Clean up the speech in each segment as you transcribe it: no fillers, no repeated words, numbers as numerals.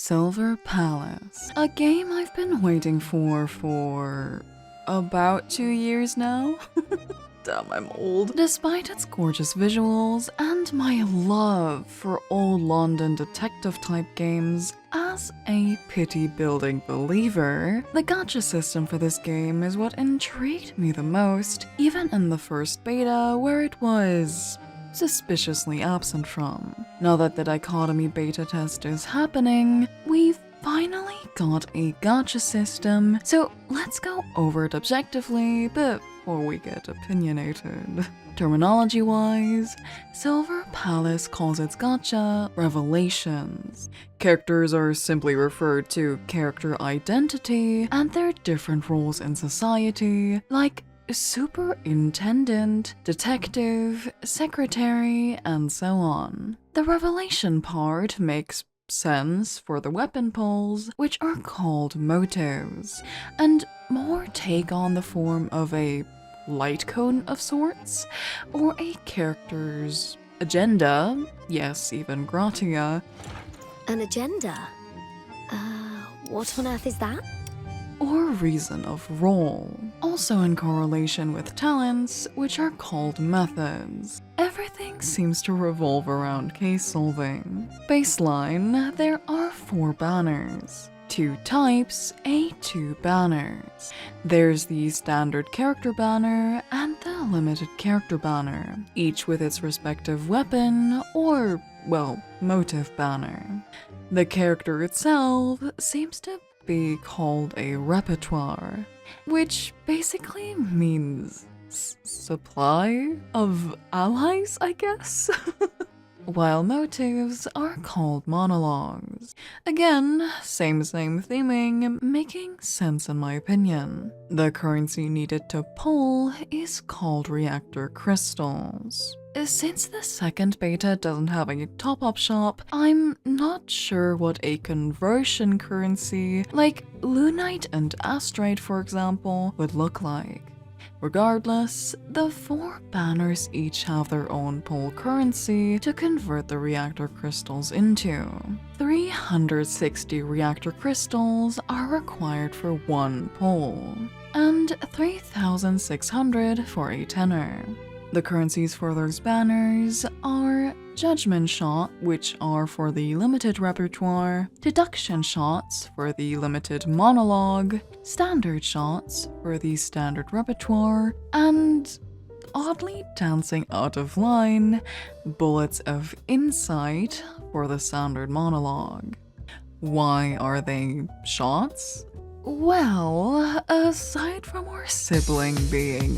SilverPalace, a game I've been waiting for about 2 years now. Damn, I'm old. Despite its gorgeous visuals and my love for old London detective-type games, as a pity-building believer, the gacha system for this game is what intrigued me the most, even in the first beta where it was suspiciously absent from. Now that the DichotomyBetaTest is happening, we've finally got a gacha system, so let's go over it objectively before we get opinionated. Terminology-wise, SilverPalace calls its gacha revelations. Characters are simply referred to character identity and their different roles in society, like superintendent, detective, secretary, and so on. The revelation part makes sense for the weapon pulls, which are called motives, and more take on the form of a light cone of sorts, or a character's agenda, yes, even gratia. An agenda? What on earth is that? Or reason of role, also in correlation with talents, which are called methods. Everything seems to revolve around case solving. Baseline, there are 4 banners. 2 types, A2 banners. There's the standard character banner and the limited character banner, each with its respective weapon or, well, motive banner. The character itself seems to be called a repertoire, which basically means supply of allies, I guess? While motives are called monologues. Again, same theming, making sense in my opinion. The currency needed to pull is called reactor crystals. Since the second beta doesn't have a top-up shop, I'm not sure what a conversion currency, like Lunite and Astrite for example, would look like. Regardless, the 4 banners each have their own pull currency to convert the reactor crystals into. 360 reactor crystals are required for 1 pull, and 3,600 for a tenner. The currencies for those banners are Judgment Shot, which are for the limited repertoire, Deduction Shots for the limited monologue, Standard Shots for the standard repertoire, and, oddly dancing out of line, Bullets of Insight for the standard monologue. Why are they shots? Well, aside from our sibling being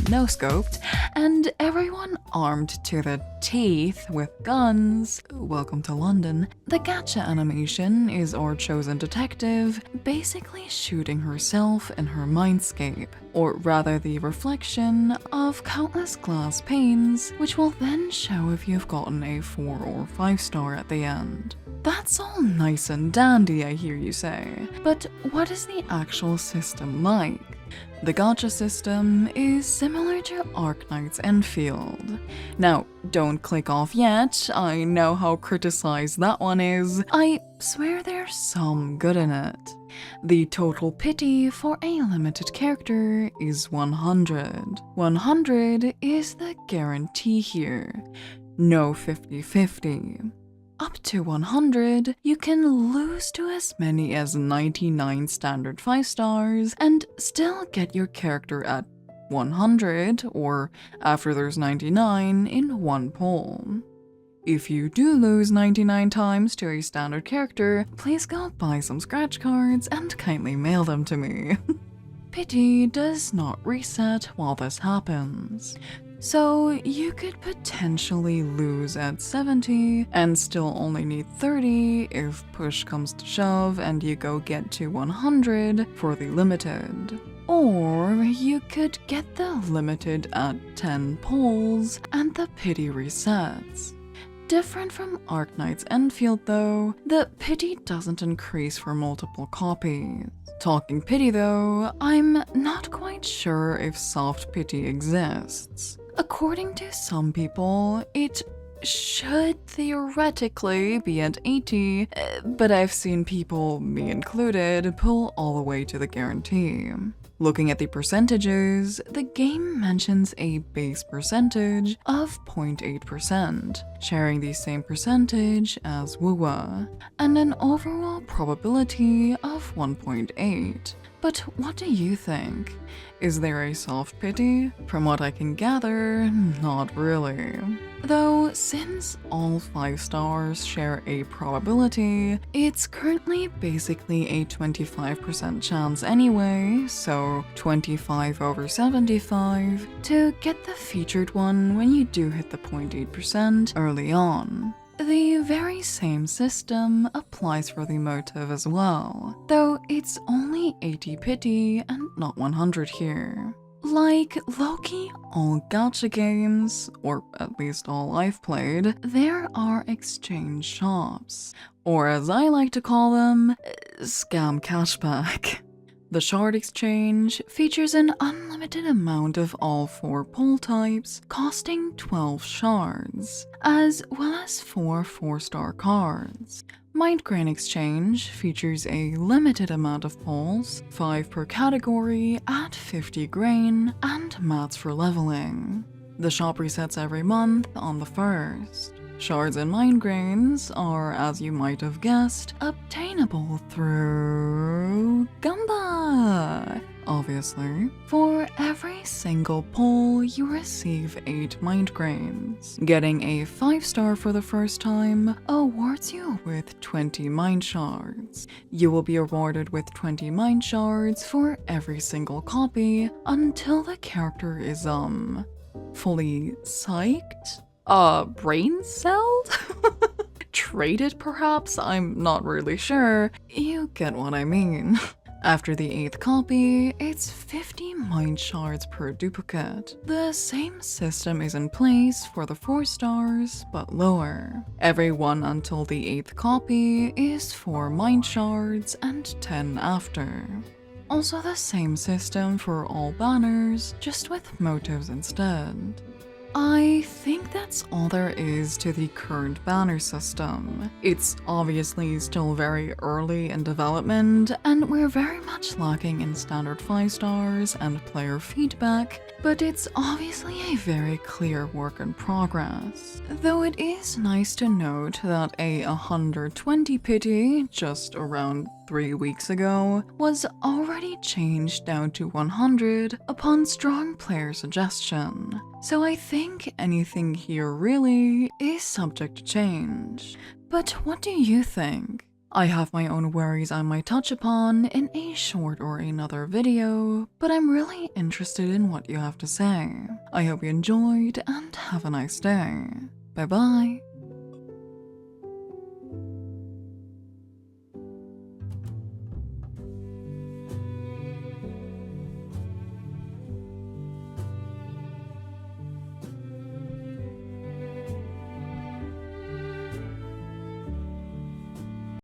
no-scoped, and everyone armed to the teeth with guns, welcome to London, the gacha animation is our chosen detective basically shooting herself in her mindscape, or rather the reflection of countless glass panes, which will then show if you've gotten a 4 or 5 star at the end. That's all nice and dandy, I hear you say, but what is the actual system like? The gacha system is similar to Arknight's Enfield. Now, don't click off yet, I know how criticized that one is. I swear there's some good in it. The total pity for a limited character is 100. 100 is the guarantee here. No 50-50. Up to 100, you can lose to as many as 99 standard 5 stars and still get your character at 100, or after there's 99, in 1 pull. If you do lose 99 times to a standard character, please go buy some scratch cards and kindly mail them to me. Pity does not reset while this happens. So you could potentially lose at 70 and still only need 30 if push comes to shove and you go get to 100 for the limited. Or you could get the limited at 10 pulls and the pity resets. Different from Arknight's Enfield though, the pity doesn't increase for multiple copies. Talking pity though, I'm not quite sure if soft pity exists. According to some people, it should theoretically be at 80, but I've seen people, me included, pull all the way to the guarantee. Looking at the percentages, the game mentions a base percentage of 0.8%, sharing the same percentage as WUWA, and an overall probability of 1.8. But what do you think? Is there a self-pity? From what I can gather, not really. Though, since all 5 stars share a probability, it's currently basically a 25% chance anyway, so 25 over 75, to get the featured one when you do hit the 0.8% early on. The very same system applies for the motive as well, though it's only 80 pity and not 100 here. Like Loki, all Gacha games, or at least all I've played, there are exchange shops, or as I like to call them, scam cashback. The shard exchange features an unlimited amount of all 4 pull types, costing 12 shards, as well as 4 4-star cards. Mind Grain Exchange features a limited amount of pulls, 5 per category at 50 grain, and mats for leveling. The shop resets every month on the 1st. Shards and mind grains are, as you might have guessed, obtainable through Gamba. Obviously, for every single pull, you receive 8 mind grains. Getting a 5-star for the first time awards you with 20 mind shards. You will be awarded with 20 mind shards for every single copy until the character is, fully psyched? Brain celled? Traded perhaps? I'm not really sure. You get what I mean. After the 8th copy, it's 50 mind shards per duplicate. The same system is in place for the 4 stars, but lower. Every one until the 8th copy is 4 mind shards and 10 after. Also the same system for all banners, just with motives instead. I think that's all there is to the current banner system. It's obviously still very early in development, and we're very much lacking in standard 5 stars and player feedback, but it's obviously a very clear work in progress. Though it is nice to note that a 120 pity, just around 3 weeks ago, was already changed down to 100 upon strong player suggestion. So I think anything here really is subject to change. But what do you think? I have my own worries I might touch upon in a short or another video, but I'm really interested in what you have to say. I hope you enjoyed and have a nice day. Bye bye.